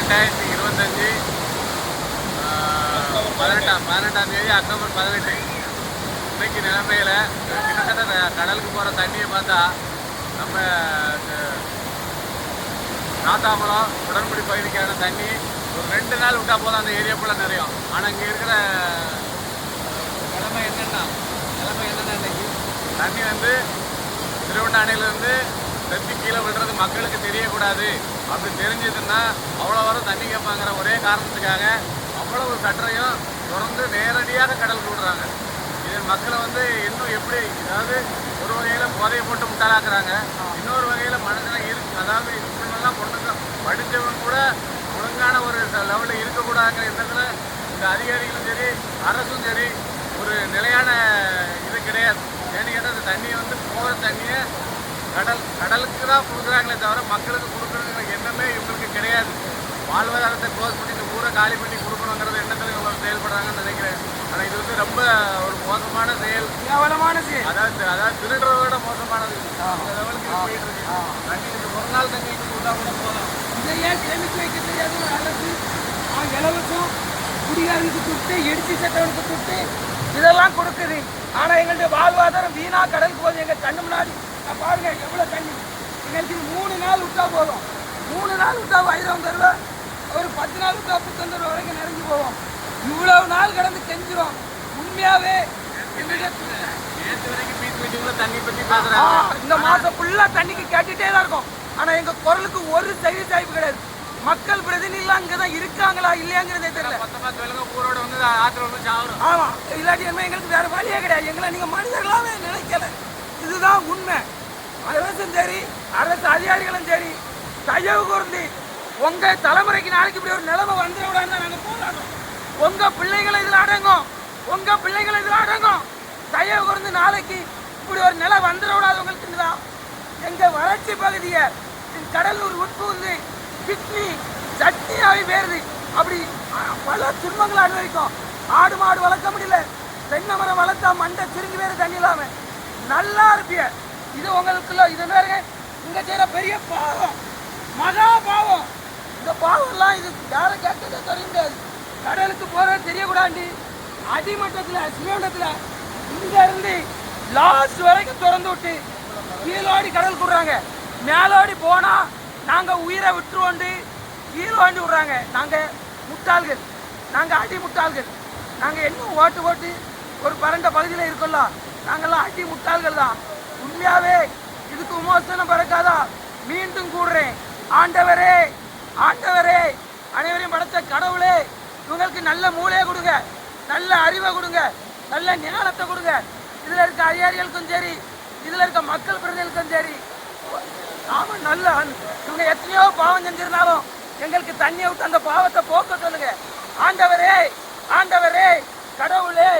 2025 18ஆம் தேதி அக்டோபர் 18 இன்னைக்கு நிலைமையில் கிட்டத்தட்ட கடலுக்கு போகிற தண்ணியை பார்த்தா நம்ம நாத்தாமலம் உடன்படி பகுதிக்கான தண்ணி ஒரு 2 நாள் விட்டால் போதும் அந்த ஏரியா ஃபுல்லாக நிறையும். ஆனால் இங்கே இருக்கிற நிலைமை என்னென்னா இன்னைக்கு தண்ணி வந்து திருவண்ணா அணையிலேருந்து தப்பி கீழே விடுறது மக்களுக்கு தெரியக்கூடாது. அப்படி தெரிஞ்சதுன்னா அவ்வளோ வரும் தண்ணி கேட்பாங்கிற ஒரே காரணத்துக்காக அவ்வளவு கட்டரையும் தொடர்ந்து நேரடியாக கடலுக்கு விடுறாங்க. இதன் மக்களை வந்து இன்னும் எப்படி, அதாவது ஒரு வகையில் போதையை போட்டு முட்டாளாக்குறாங்க, இன்னொரு வகையில் மனதில் அதாவது இப்படிலாம் பொண்ணுங்க படித்தவங்க கூட ஒழுங்கான ஒரு லெவலில் இருக்கக்கூடாதுங்கிற எண்ணத்தில் இந்த அதிகாரிகளும் சரி அரசும் சரி ஒரு நிலையான இது கிடையாது. ஏன்னு கேட்டால் அந்த தண்ணியை வந்து போகிற தண்ணியை கடலுக்கு தான் கொடுக்குறாங்களே தவிர மக்களுக்கு கொடுக்குறதுங்கிற எண்ணமே இவங்களுக்கு கிடையாது. வாழ்வாதாரத்தை க்ளோஸ் பண்ணி இந்த ஊரை காலி பண்ணி கொடுக்கணுங்கிறது எண்ணத்தில் இவங்க செயல்படுறாங்கன்னு நினைக்கிறேன். ஆனால் இது வந்து ரொம்ப ஒரு மோசமான செயல், அதாவது திருடுறதோட மோசமானது. அந்த லெவலுக்கு போயிட்டு இருக்கு. தண்ணி இந்த ஒரு நாள் தண்ணி விட்டா கூட போதும். இதையே சேமித்து வைக்க தெரியாது ஒரு அரசு. இலவசம் குடிகாரனுக்கு துட்டு, இடிச்சு சட்டவனுக்கு துட்டு இதெல்லாம் கொடுக்குது. ஆனால் எங்களுடைய வாழ்வாதாரம் வீணா கடலுக்கு போகுது. எங்கள் கண்ணு முன்னாடி பாருங்க எவ்வளோ தண்ணி. எங்களுக்கு 3 நாள் விட்டா போதும். 3 நாள் விட்டா வைரம் தருவ, ஒரு 10 நாள் விட்டா புத்தந்தர் வரைக்கும் நிறைஞ்சு போவோம். இவ்வளவு நாள் கடந்து கெஞ்சிரும். உண்மையாவே இந்த மாசம் ஃபுல்லா தண்ணிக்கு கேட்டுட்டே தான் இருக்கும். ஆனா எங்க குரலுக்கு ஒரு சாய்ப்பு கிடையாது. மக்கள் பிரதிநிதிகள் அங்கதான் இருக்காங்களா இல்லையாங்கிறதே தெரியல. ஆமா, இல்லாட்டி என்ன எங்களுக்கு வேற வழியே கிடையாது. எங்களை நீங்க மனிதர்களாவே நினைக்கல. இதுதான் உண்மை. அரசும் சரி அரசு அதிகாரிகளும் சரி தயவு கூர்ந்து உங்க தலைமுறைக்கு நாளைக்கு இப்படி ஒரு நிலைமை வந்துடக்கூடாதுன்னு நாங்கள் போராடுறோம். உங்க பிள்ளைகளை இதில் அடங்கும், உங்க பிள்ளைகளை இதில் அடங்கும். தயவு கூர்ந்து நாளைக்கு இப்படி ஒரு நிலை வந்துடக்கூடாது உங்களுக்கு தான். எங்க வறட்சி பகுதியை கடலூர் உட்புகுந்து கிட்னி சட்னியாகி வேறுது. அப்படி பல துன்பங்களை அனுபவிக்கும். ஆடு மாடு வளர்க்க முடியல, தென்னை மரம் வளர்த்தா மண்டை சுருங்கி வேறு தண்ணி இல்லாம நல்லா இருப்பிய. இது உங்களுக்குள்ள இது வேறுங்க இங்க செய்யற பெரிய பாவம், மகா பாவம். இந்த பாவம்லாம் இது யாரை கேட்கறதே தெரிய முடியாது. கடலுக்கு போறது தெரியக்கூடாது. அடிமட்டத்தில் சிவண்டத்தில் இங்க இருந்து லாஸ்ட் வரைக்கும் திறந்து விட்டு கீழோடி கடல் விடுறாங்க. மேலோடி போனா நாங்க உயிரை விட்டுருவோண்டு கீழோண்டி விடுறாங்க. நாங்க முட்டாள்கள், நாங்க அடி முட்டாள்கள். நாங்க என்ன ஓட்டு ஓட்டு ஒரு பரண்ட பகுதியில் இருக்கோம்ல, நாங்கெல்லாம் அடி முட்டாள்கள் தான். உண்மையாவே இதுக்கு விமோசனம் பிறக்காதா? மீண்டும் கூடுறேன், ஆண்டவரே ஆண்டவரே, அனைவரையும் படைத்த கடவுளே, இவங்களுக்கு நல்ல மூளையை கொடுங்க, நல்ல அறிவை கொடுங்க, நல்ல ஞானத்தை கொடுங்க. இதுல இருக்க அதிகாரிகளுக்கும் சரி, இதுல இருக்க மக்கள் பிரதிநிதிகளுக்கும் சரி, நாம நல்ல இவங்க எத்தனையோ பாவம் செஞ்சிருந்தாலும் எங்களுக்கு தண்ணியை விட்டு அந்த பாவத்தை போக்க சொல்லுங்க. ஆண்டவரே ஆண்டவரே கடவுளே.